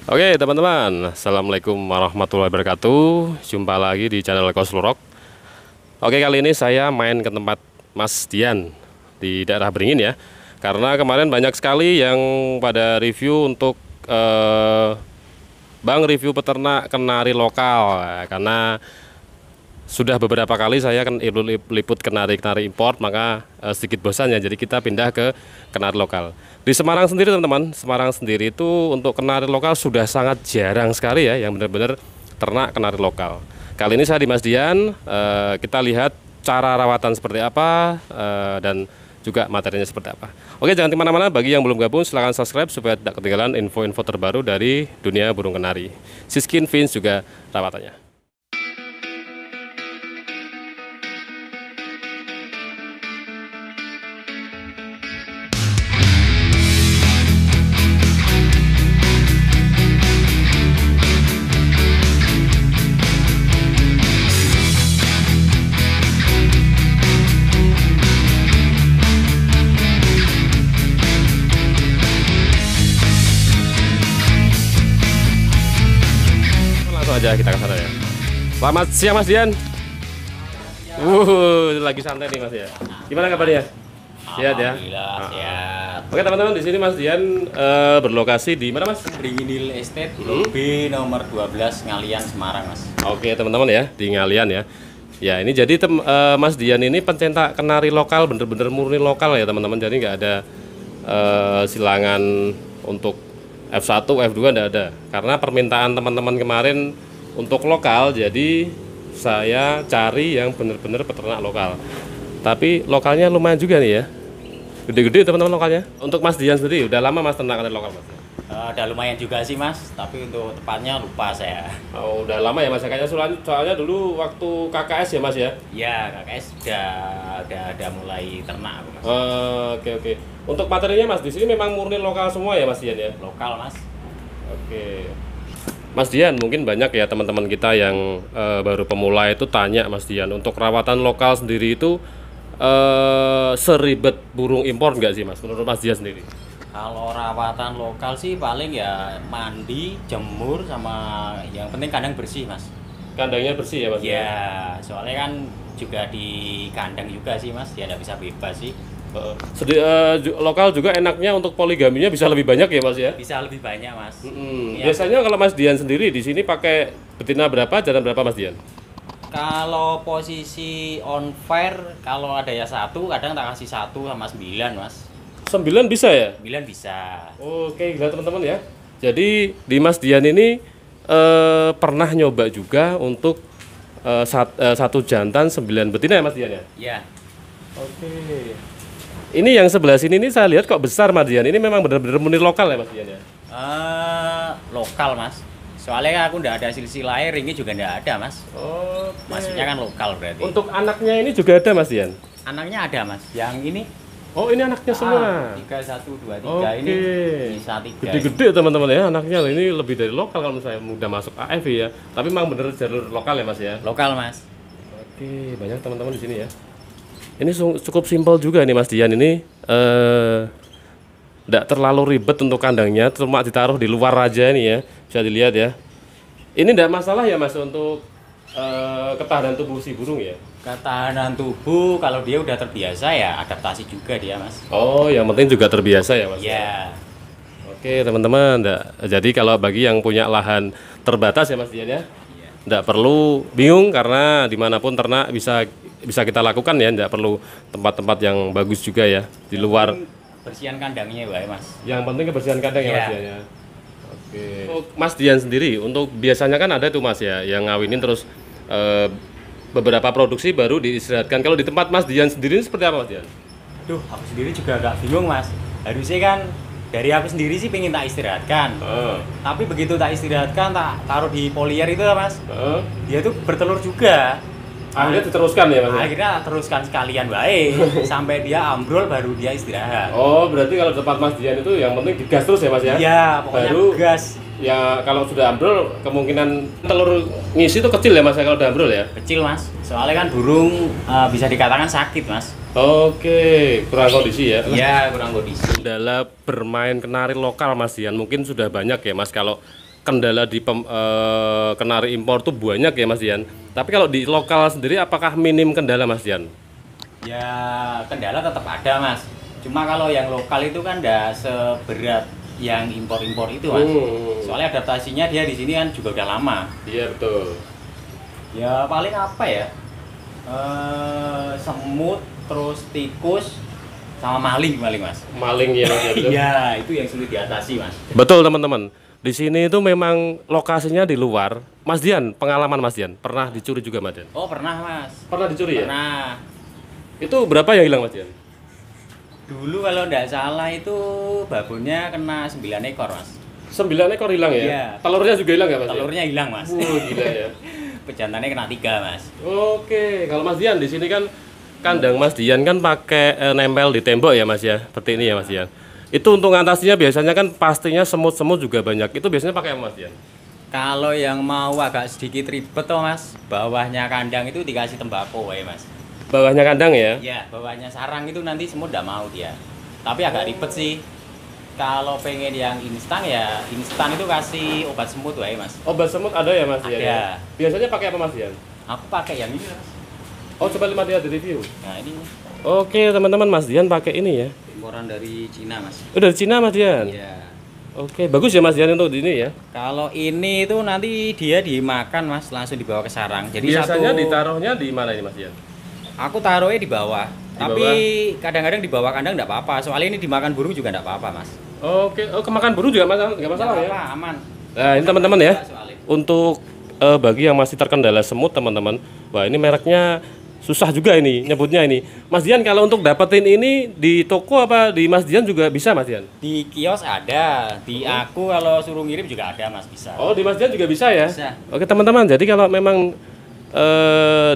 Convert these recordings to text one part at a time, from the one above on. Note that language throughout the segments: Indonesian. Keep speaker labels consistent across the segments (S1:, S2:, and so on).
S1: Oke teman-teman, Assalamualaikum warahmatullahi wabarakatuh. Jumpa lagi di channel Koslurok. Oke, kali ini saya main ke tempat Mas Dian di daerah Beringin ya. Karena kemarin banyak sekali yang pada review untuk Bang review peternak kenari lokal. Karena sudah beberapa kali saya kan liput kenari-kenari import, maka sedikit bosan ya. Jadi kita pindah ke kenari lokal. Di Semarang sendiri teman-teman, Semarang sendiri itu untuk kenari lokal sudah sangat jarang sekali ya, yang benar-benar ternak kenari lokal. Kali ini saya di Mas Dian, kita lihat cara rawatan seperti apa dan juga materinya seperti apa. Oke, jangan kemana-mana. Bagi yang belum gabung, silahkan subscribe supaya tidak ketinggalan info-info terbaru dari dunia burung kenari. Siskin, fins juga rawatannya. Aja kita ke sana ya. Selamat siang Mas Dian. Lagi santai nih Mas ya. Gimana kabarnya? Sehat ya?
S2: Alhamdulillah sehat.
S1: Oke teman-teman, di sini Mas Dian berlokasi di mana Mas?
S2: Beringin Hill Estate, B nomor 12 Ngalian Semarang Mas.
S1: Oke teman-teman ya, di Ngalian ya. Ya ini jadi Mas Dian ini pencetak kenari lokal, bener-bener murni lokal ya teman-teman. Jadi nggak ada silangan untuk F1, F2 nggak ada. Karena permintaan teman-teman kemarin untuk lokal, jadi saya cari yang benar-benar peternak lokal. Tapi lokalnya lumayan juga nih ya, gede-gede teman-teman lokalnya. Untuk Mas Dian sendiri, udah lama Mas ternak lokal Mas?
S2: Udah lumayan juga sih Mas, tapi untuk tepatnya lupa saya.
S1: Oh, udah lama ya Mas, kayaknya soalnya dulu waktu KKS ya Mas ya?
S2: Ya KKS udah mulai ternak Mas.
S1: Oke. Untuk materinya Mas, di sini memang murni lokal semua ya Mas Dian ya?
S2: Lokal Mas.
S1: Oke. Mas Dian, mungkin banyak ya teman-teman kita yang baru pemula itu tanya Mas Dian, untuk rawatan lokal sendiri itu seribet burung impor nggak sih Mas, menurut Mas Dian sendiri?
S2: Kalau rawatan lokal sih paling ya mandi, jemur, sama yang penting kandang bersih Mas.
S1: Kandangnya bersih ya Mas?
S2: Ya, soalnya kan juga di kandang juga sih Mas, ya nggak bisa bebas sih.
S1: Lokal juga enaknya untuk poligaminya bisa lebih banyak ya Mas ya?
S2: Bisa lebih banyak Mas. Ya.
S1: Biasanya kalau Mas Dian sendiri di sini pakai betina berapa, jantan berapa Mas Dian?
S2: Kalau posisi on fire, kalau ada ya satu, kadang tak kasih 1 sama 9 Mas.
S1: 9 bisa ya?
S2: 9 bisa.
S1: Oke, gila teman-teman ya. Jadi di Mas Dian ini pernah nyoba juga untuk satu jantan 9 betina ya Mas Dian ya?
S2: Iya.
S1: Oke. Ini yang sebelah sini ini saya lihat kok besar Mas Dian. Ini memang benar-benar murni lokal ya Mas Dian ya?
S2: Lokal Mas. Soalnya aku nggak ada silsi lahir, ini juga nggak ada Mas.
S1: Oh.
S2: Maksudnya kan lokal berarti.
S1: Untuk anaknya ini juga ada Mas Dian?
S2: Anaknya ada Mas. Yang ini.
S1: Oh, ini anaknya semua.
S2: 3, 1, 2, 3.
S1: Oke.
S2: Ini bisa 3.
S1: Gede-gede teman-teman ya anaknya. Ini lebih dari lokal kalau saya udah masuk AF ya. Tapi memang bener jalur lokal ya Mas ya?
S2: Lokal Mas.
S1: Oke, banyak teman-teman di sini ya. Ini cukup simpel juga nih Mas Dian ini. Tidak terlalu ribet untuk kandangnya, cuma ditaruh di luar aja nih ya. Bisa dilihat ya. Ini tidak masalah ya Mas untuk ketahanan tubuh si burung ya?
S2: Ketahanan tubuh kalau dia udah terbiasa ya adaptasi juga dia Mas.
S1: Oh, yang penting juga terbiasa ya Mas?
S2: Iya.
S1: Oke teman-teman, jadi kalau bagi yang punya lahan terbatas ya Mas Dian ya, tidak perlu bingung karena dimanapun ternak bisa kita lakukan ya, tidak perlu tempat-tempat yang bagus juga ya di luar.
S2: Bersihan kandangnya ya Mas.
S1: Yang penting kebersihan kandang ya Mas Dian ya. Oke. Untuk Mas Dian sendiri, untuk biasanya kan ada tuh Mas ya yang ngawinin terus beberapa produksi baru diistirahatkan. Kalau di tempat Mas Dian sendiri seperti apa Mas Dian?
S2: Duh, aku sendiri juga agak bingung Mas. Harusnya kan dari aku sendiri sih pengen tak istirahatkan. Tapi begitu tak istirahatkan, tak taruh di polier itu Mas. Dia tuh bertelur juga.
S1: Akhirnya diteruskan ya Mas?
S2: Akhirnya teruskan sekalian baik sampai dia ambrol baru dia istirahat.
S1: Oh, berarti kalau di tempat Mas Dian itu yang penting digas terus ya Mas ya?
S2: Iya, pokoknya
S1: baru
S2: gas.
S1: Ya kalau sudah ambrol kemungkinan telur ngisi itu kecil ya Mas kalau udah ambrol ya?
S2: Kecil Mas. Soalnya kan burung bisa dikatakan sakit Mas.
S1: Oke, kurang kondisi ya?
S2: Iya, kurang kondisi.
S1: Dalam bermain kenari lokal Mas Dian, mungkin sudah banyak ya Mas kalau kendala di kenari impor tuh banyak ya Mas Dian. Tapi kalau di lokal sendiri apakah minim kendala Mas Dian?
S2: Ya kendala tetap ada Mas. Cuma kalau yang lokal itu kan nggak seberat yang impor-impor itu Mas. Soalnya adaptasinya dia di sini kan juga udah lama.
S1: Iya betul.
S2: Ya paling apa ya? Semut, terus tikus, sama maling Mas.
S1: Maling ya Mas.
S2: Iya, itu yang sulit diatasi Mas.
S1: Betul teman-teman. Di sini itu memang lokasinya di luar. Mas Dian, pengalaman Mas Dian, pernah dicuri juga Mas Dian?
S2: Oh pernah Mas.
S1: Pernah dicuri ya?
S2: Pernah.
S1: Itu berapa yang hilang Mas Dian?
S2: Dulu kalau nggak salah itu babonnya kena 9 ekor Mas.
S1: 9 ekor hilang ya?
S2: Iya.
S1: Telurnya juga hilang ya Mas?
S2: Telurnya hilang Mas.
S1: Gila ya.
S2: Pejantannya kena 3 Mas.
S1: Oke, kalau Mas Dian di sini kan kandang Mas Dian kan pakai nempel di tembok ya Mas ya, seperti ini ya Mas Dian. Itu untuk ngatasinya biasanya kan pastinya semut-semut juga banyak. Itu biasanya pakai apa Mas Dian?
S2: Kalau yang mau agak sedikit ribet toh Mas, bawahnya kandang itu dikasih tembakau ya Mas.
S1: Bawahnya kandang ya?
S2: Ya, bawahnya sarang itu nanti semut nggak mau dia. Tapi agak ribet sih. Kalau pengen yang instan ya instan itu kasih obat semut wae Mas.
S1: Obat semut ada ya Mas Dian?
S2: Ada.
S1: Biasanya pakai apa Mas Dian?
S2: Aku pakai yang ini Mas.
S1: Oh coba lihat di review.
S2: Nah ini
S1: Oke teman-teman, Mas Dian pakai ini ya.
S2: imporan dari Cina Mas.
S1: Oh dari Cina Mas Dian?
S2: Iya.
S1: Oke, bagus ya Mas Dian untuk ini ya.
S2: Kalau ini itu nanti dia dimakan Mas, langsung dibawa ke sarang. Jadi
S1: Biasanya
S2: satu
S1: ditaruhnya di mana ini Mas Dian?
S2: aku taruhnya di bawah.
S1: Di
S2: Tapi
S1: bawah?
S2: kadang-kadang di bawah kandang enggak apa-apa. Soalnya ini dimakan burung juga enggak apa-apa Mas.
S1: Oke, oh kemakan burung juga nggak masalah
S2: Nggak
S1: ya?
S2: apa-apa, aman.
S1: Nah ini teman-teman ya,
S2: Soalnya.
S1: untuk bagi yang masih terkendala semut teman-teman, wah ini mereknya susah juga ini nyebutnya ini. Mas Dian kalau untuk dapetin ini di toko apa di Mas Dian juga bisa Mas Dian?
S2: Di kios ada, di aku kalau suruh ngirim juga ada Mas, bisa.
S1: Oh di Mas Dian juga bisa ya?
S2: Bisa.
S1: Oke teman-teman, jadi kalau memang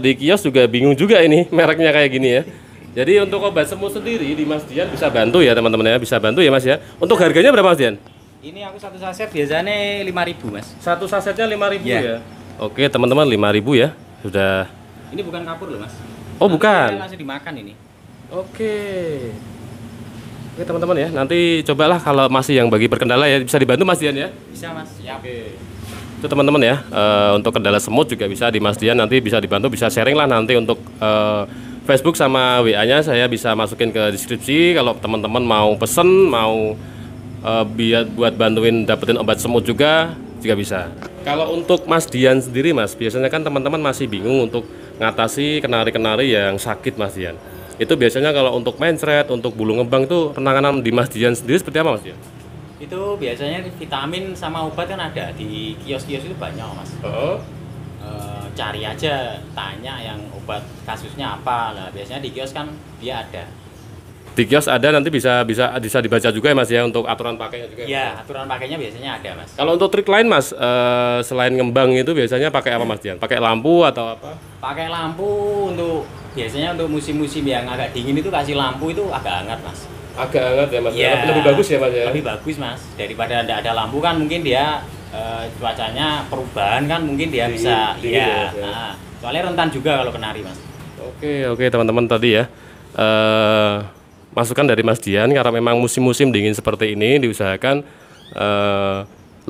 S1: di kios juga bingung juga ini mereknya kayak gini ya. Jadi untuk obat semut sendiri di Mas Dian bisa bantu ya teman-teman ya, bisa bantu ya Mas ya. Untuk harganya berapa Mas Dian?
S2: Ini aku satu saset biasanya 5.000 Mas.
S1: Satu sasetnya 5.000
S2: Iya.
S1: ya. Oke teman-teman 5.000 ya, sudah.
S2: Ini bukan kapur loh Mas.
S1: Oh bukan.
S2: Ini langsung dimakan ini.
S1: Oke. Oke teman-teman ya, nanti cobalah kalau masih yang bagi berkendala ya bisa dibantu Mas Dian ya.
S2: Bisa Mas, siap.
S1: Oke. Itu teman-teman ya, untuk kendala semut juga bisa di Mas Dian nanti bisa dibantu, bisa sharing lah nanti untuk Facebook sama WA-nya saya bisa masukin ke deskripsi kalau teman-teman mau pesen, mau biar buat bantuin dapetin obat semut juga bisa. Kalau untuk Mas Dian sendiri Mas, biasanya kan teman-teman masih bingung untuk ngatasi kenari-kenari yang sakit Mas Dian. Itu biasanya kalau untuk mencret, untuk bulu ngembang itu penanganan di Mas Dian sendiri seperti apa Mas Dian?
S2: Itu biasanya vitamin sama obat kan ada di kios-kios itu banyak Mas. Cari aja, tanya yang obat kasusnya apa lah. Biasanya di kios kan dia ada.
S1: Di kios ada nanti bisa dibaca juga ya Mas ya untuk aturan pakainya juga.
S2: Iya, aturan pakainya biasanya ada Mas.
S1: Kalau untuk trik lain Mas, selain ngembang itu biasanya pakai apa Mas Dian? Pakai lampu atau apa?
S2: Pakai lampu untuk biasanya untuk musim-musim yang agak dingin itu kasih lampu itu agak hangat Mas.
S1: Agak hangat ya Mas.
S2: Iya.
S1: Lebih bagus ya Mas ya.
S2: Lebih bagus Mas. Daripada tidak ada lampu kan mungkin dia cuacanya perubahan kan mungkin dia
S1: Dingin,
S2: bisa
S1: dingin
S2: ya.
S1: ya, Mas, ya.
S2: Nah, soalnya rentan juga kalau kenari Mas.
S1: Oke teman-teman tadi ya. Masukan dari Mas Dian karena memang musim-musim dingin seperti ini diusahakan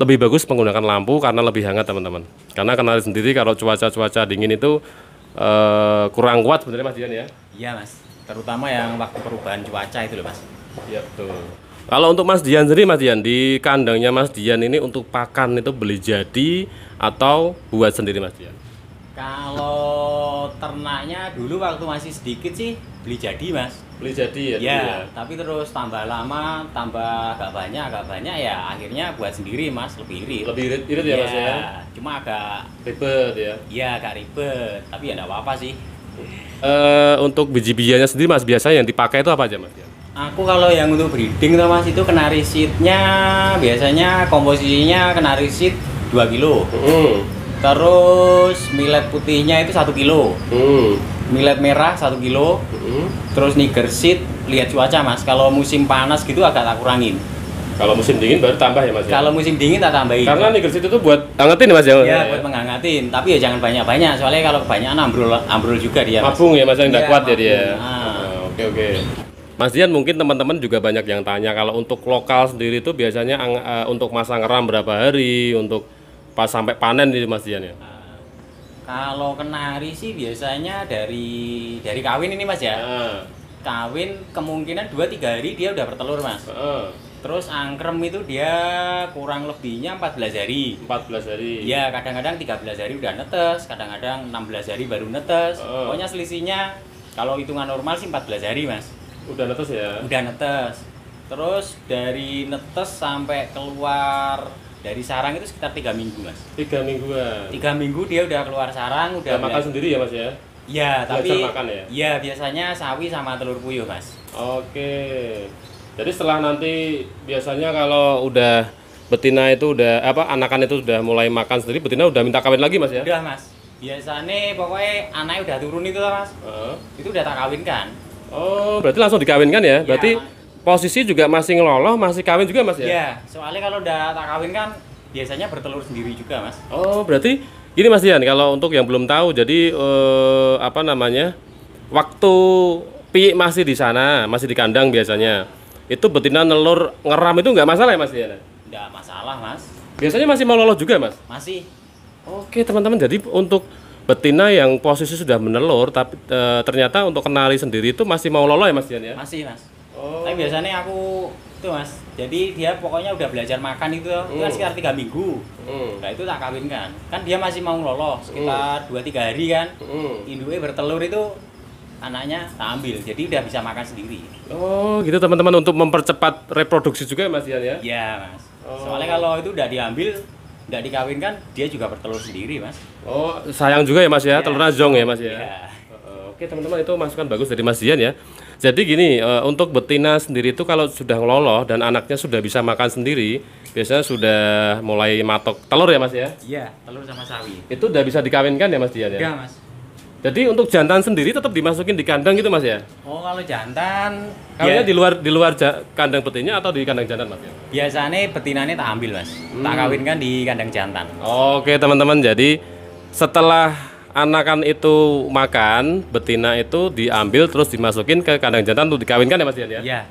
S1: lebih bagus menggunakan lampu karena lebih hangat teman-teman. Karena kenari sendiri kalau cuaca dingin itu kurang kuat sebenarnya Mas Dian ya.
S2: Iya Mas. Terutama yang waktu perubahan cuaca itu loh Mas.
S1: Iya betul. Kalau untuk Mas Dian sendiri Mas Dian di kandangnya Mas Dian ini untuk pakan itu beli jadi atau buat sendiri Mas Dian?
S2: Kalau ternaknya dulu waktu masih sedikit sih beli jadi Mas.
S1: Beli jadi ya.
S2: Ya, tapi terus tambah lama, tambah agak banyak ya akhirnya buat sendiri Mas, lebih irit.
S1: Lebih irit ya Mas ya.
S2: Cuma agak
S1: Ribet ya.
S2: ya agak ribet, tapi ya enggak apa-apa sih.
S1: Untuk biji-bijiannya sendiri Mas biasanya yang dipakai itu apa aja Mas Dian?
S2: Aku kalau yang untuk breeding tuh Mas itu kenari seednya biasanya komposisinya kenari seed 2 kilo. Terus millet putihnya itu 1 kilo. Millet merah 1 kilo. Terus niger seed lihat cuaca Mas. Kalau musim panas gitu agak tak kurangin.
S1: Kalau musim dingin baru tambah ya Mas ya?
S2: Kalau musim dingin tak tambahin.
S1: Karena niger seed itu buat hangatin ya Mas ya?
S2: Ya, buat menghangatin. Tapi ya jangan banyak-banyak. Soalnya kalau kebanyakan ambrol juga dia Mas.
S1: Mabung ya Mas yang nggak
S2: Iya,
S1: kuat ya dia.
S2: mabung.
S1: Oke. Mas Dian, mungkin teman-teman juga banyak yang tanya kalau untuk lokal sendiri itu biasanya untuk masa ngeram berapa hari, untuk pas sampai panen ini Mas Dian ya?
S2: Kalau kenari sih biasanya dari kawin ini Mas ya. Kawin kemungkinan 2-3 hari dia udah bertelur Mas. Terus angkrem itu dia kurang lebihnya 14 hari.
S1: 14 hari.
S2: Iya, kadang-kadang 13 hari udah netes, kadang-kadang 16 hari baru netes. Pokoknya selisihnya kalau hitungan normal sih 14 hari Mas.
S1: Udah netes ya?
S2: Udah netes. Terus dari netes sampai keluar dari sarang itu sekitar 3 minggu Mas.
S1: 3 mingguan.
S2: 3 minggu dia udah keluar sarang, udah
S1: makan sendiri ya Mas ya?
S2: Iya, tapi
S1: makan ya?
S2: Iya, biasanya sawi sama telur puyuh Mas.
S1: Oke. Jadi setelah nanti biasanya kalau udah betina itu udah anakan itu udah mulai makan sendiri, betina udah minta kawin lagi Mas ya?
S2: Udah Mas. Biasanya pokoknya anaknya udah turun itu lah Mas. Itu udah tak kawinkan.
S1: Oh, berarti langsung dikawinkan ya? Berarti posisi juga masih ngeloloh, masih kawin juga Mas ya?
S2: Iya, soalnya kalau udah tak kawinkan biasanya bertelur sendiri juga Mas.
S1: Oh, berarti gini Mas Dian, kalau untuk yang belum tahu, jadi waktu piik masih di sana, masih di kandang biasanya, itu betina nelur ngeram itu nggak masalah ya Mas Dian?
S2: Nggak masalah Mas.
S1: Biasanya masih mau lolos juga Mas?
S2: Masih.
S1: Oke teman-teman, jadi untuk betina yang posisi sudah menelur, tapi ternyata untuk kenari sendiri itu masih mau lolos ya Mas Dian ya?
S2: Masih Mas. Tapi biasanya aku itu Mas, jadi dia pokoknya udah belajar makan itu kan sekitar 3 minggu. Nah itu tak kawinkan. Kan dia masih mau lolos sekitar 2-3 hari kan. Induknya bertelur itu anaknya tak ambil, jadi udah bisa makan sendiri.
S1: Oh gitu teman-teman, untuk mempercepat reproduksi juga ya Mas Dian ya?
S2: Iya Mas. Soalnya kalau itu udah diambil, nggak dikawinkan, dia juga bertelur sendiri Mas.
S1: Oh sayang juga ya Mas ya, telurnya zong ya Mas ya?
S2: Iya.
S1: Oke teman-teman, itu masukan bagus dari Mas Dian ya. Jadi gini, untuk betina sendiri itu kalau sudah ngeloloh dan anaknya sudah bisa makan sendiri, biasanya sudah mulai matok telur ya Mas ya?
S2: Iya, telur sama sawi.
S1: Itu udah bisa dikawinkan ya Mas Dian ya?
S2: Iya Mas.
S1: Jadi untuk jantan sendiri tetap dimasukin di kandang gitu Mas ya?
S2: Oh kalau jantan,
S1: Kawinnya di luar kandang betinanya atau di kandang jantan Mas ya?
S2: biasanya betinanya tak ambil Mas, tak kawinkan di kandang jantan.
S1: Oke teman-teman, jadi setelah anakan itu makan, betina itu diambil terus dimasukin ke kandang jantan untuk dikawinkan ya Mas Dian ya?
S2: Iya.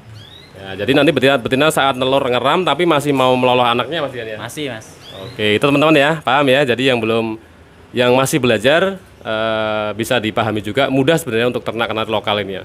S1: Ya, jadi nanti betina saat nelur ngeram tapi masih mau meloloh anaknya Mas Dian ya?
S2: Masih Mas.
S1: Oke, itu teman-teman ya, paham ya. Jadi yang masih belajar bisa dipahami juga, mudah sebenarnya untuk ternak kenari lokal ini ya.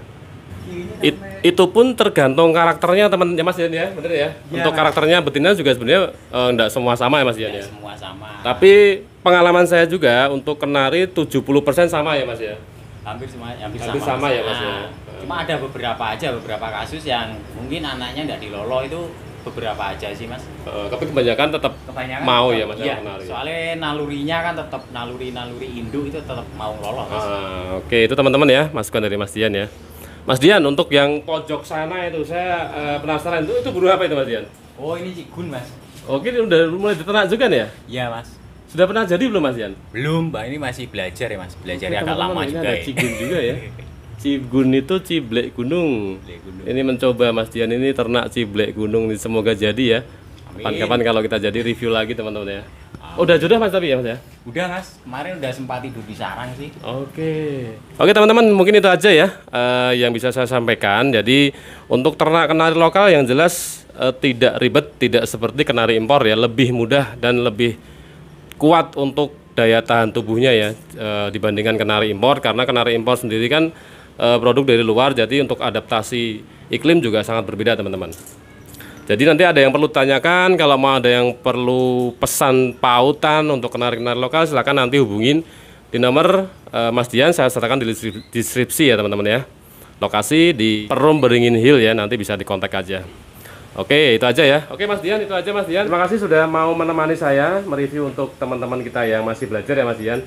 S1: Itu pun tergantung karakternya teman-teman Mas Dian ya, bener ya? Untuk karakternya betina juga sebenarnya enggak semua sama ya Mas Dian ya?
S2: Semua sama.
S1: Tapi pengalaman saya juga untuk kenari 70% sama ya Mas ya?
S2: Hampir
S1: Hampir sama ya Mas ya?
S2: Cuma ada beberapa kasus yang mungkin anaknya nggak diloloh, itu beberapa aja sih Mas.
S1: Tapi kebanyakan tetap mau ya Mas
S2: iya,
S1: kenari.
S2: soalnya nalurinya kan tetap naluri induk itu tetap mau lolos Mas.
S1: Oke, itu teman-teman ya, masukan dari Mas Dian ya. Mas Dian, untuk yang pojok sana itu saya penasaran, itu burung apa itu Mas Dian?
S2: Oh ini cigun Mas.
S1: Oke, ini udah mulai diternak juga nih ya?
S2: Iya Mas.
S1: Sudah pernah jadi belum Mas Dian?
S2: Belum, Mbak, ini masih belajar ya Mas. Belajarnya agak lama
S1: ini
S2: juga
S1: ada
S2: ya.
S1: cigun juga ya. Cigun itu ciblek gunung. Ini mencoba Mas Dian ini ternak ciblek gunung, semoga jadi ya. Kapan-kapan kalau kita jadi review lagi teman-teman ya. Udah jodoh Mas tapi ya Mas ya?
S2: Udah Mas, kemarin udah sempat tidur di sarang sih.
S1: Oke teman-teman, mungkin itu aja ya yang bisa saya sampaikan. Jadi untuk ternak kenari lokal yang jelas tidak ribet, tidak seperti kenari impor ya, lebih mudah dan lebih kuat untuk daya tahan tubuhnya ya dibandingkan kenari impor, karena kenari impor sendiri kan produk dari luar, jadi untuk adaptasi iklim juga sangat berbeda teman-teman. Jadi nanti ada yang perlu tanyakan, kalau mau ada yang perlu pesan pautan untuk kenari-kenari lokal, silakan nanti hubungin di nomor Mas Dian, saya sertakan di deskripsi ya teman-teman ya. Lokasi di Perum Beringin Hill ya, nanti bisa dikontak aja. Oke, itu aja ya. Oke Mas Dian, itu aja Mas Dian. Terima kasih sudah mau menemani saya mereview untuk teman-teman kita yang masih belajar ya Mas Dian.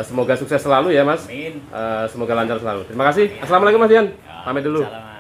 S1: Semoga sukses selalu ya Mas.
S2: Amin.
S1: Semoga lancar selalu. Terima kasih. Assalamualaikum Mas Dian. Pamit dulu.
S2: Salam.